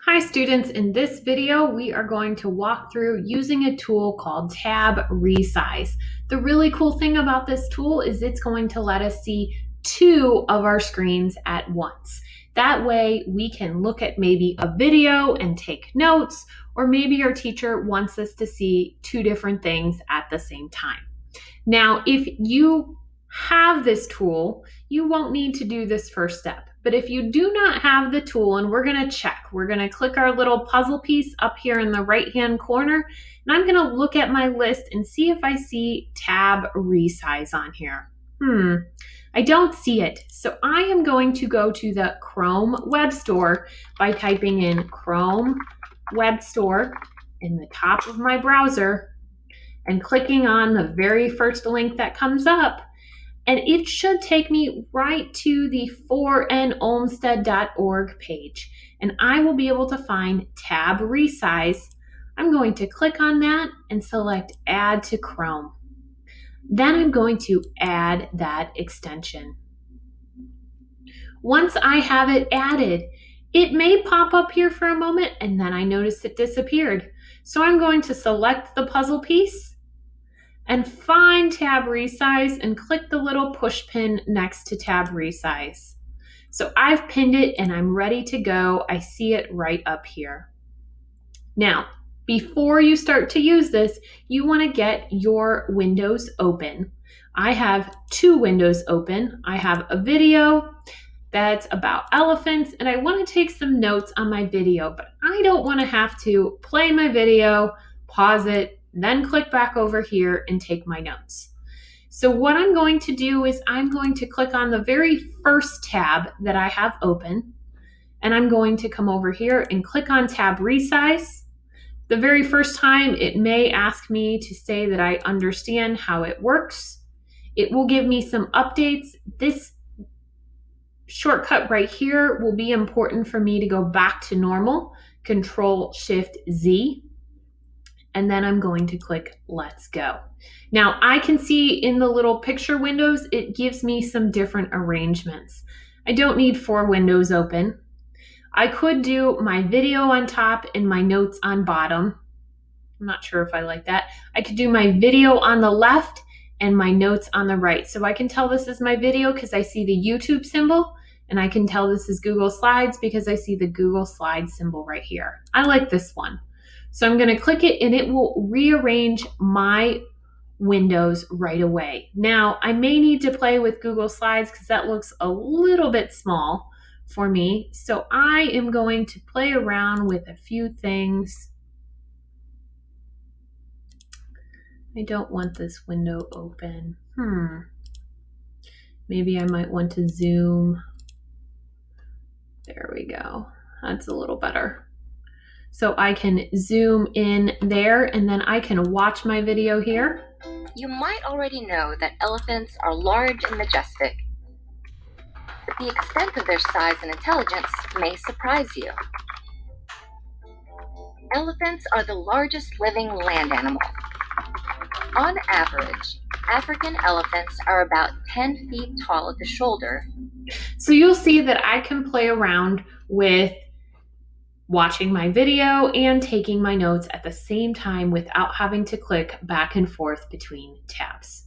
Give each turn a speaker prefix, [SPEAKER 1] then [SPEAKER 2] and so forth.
[SPEAKER 1] Hi students, in this video we are going to walk through using a tool called Tab Resize. The really cool thing about this tool is it's going to let us see two of our screens at once. That way we can look at maybe a video and take notes, or maybe our teacher wants us to see two different things at the same time. Now, if you have this tool, you won't need to do this first step. But if you do not have the tool, and we're going to check, we're going to click our little puzzle piece up here in the right-hand corner, and I'm going to look at my list and see if I see Tab Resize on here. I don't see it. So I am going to go to the Chrome Web Store by typing in Chrome Web Store in the top of my browser and clicking on the very first link that comes up. And it should take me right to the forandolmsted.org page. And I will be able to find Tab Resize. I'm going to click on that and select Add to Chrome. Then I'm going to add that extension. Once I have it added, it may pop up here for a moment and then I notice it disappeared. So I'm going to select the puzzle piece and find Tab Resize and click the little push pin next to Tab Resize. So I've pinned it and I'm ready to go. I see it right up here. Now, before you start to use this, you want to get your windows open. I have two windows open. I have a video that's about elephants and I want to take some notes on my video, but I don't want to have to play my video, pause it, then click back over here and take my notes. So what I'm going to do is I'm going to click on the very first tab that I have open, and I'm going to come over here and click on Tab Resize. The very first time it may ask me to say that I understand how it works. It will give me some updates. This shortcut right here will be important for me to go back to normal, Control-Shift-Z. And then I'm going to click Let's Go. Now I can see in the little picture windows, it gives me some different arrangements. I don't need four windows open. I could do my video on top and my notes on bottom. I'm not sure if I like that. I could do my video on the left and my notes on the right. So I can tell this is my video because I see the YouTube symbol, and I can tell this is Google Slides because I see the Google Slides symbol right here. I like this one. So I'm going to click it and it will rearrange my windows right away. Now, I may need to play with Google Slides because that looks a little bit small for me. So I am going to play around with a few things. I don't want this window open. Maybe I might want to zoom. There we go. That's a little better. So I can zoom in there and then I can watch my video here.
[SPEAKER 2] You might already know that elephants are large and majestic, but the extent of their size and intelligence may surprise you. Elephants are the largest living land animal. On average, African elephants are about 10 feet tall at the shoulder.
[SPEAKER 1] So you'll see that I can play around with watching my video and taking my notes at the same time without having to click back and forth between tabs.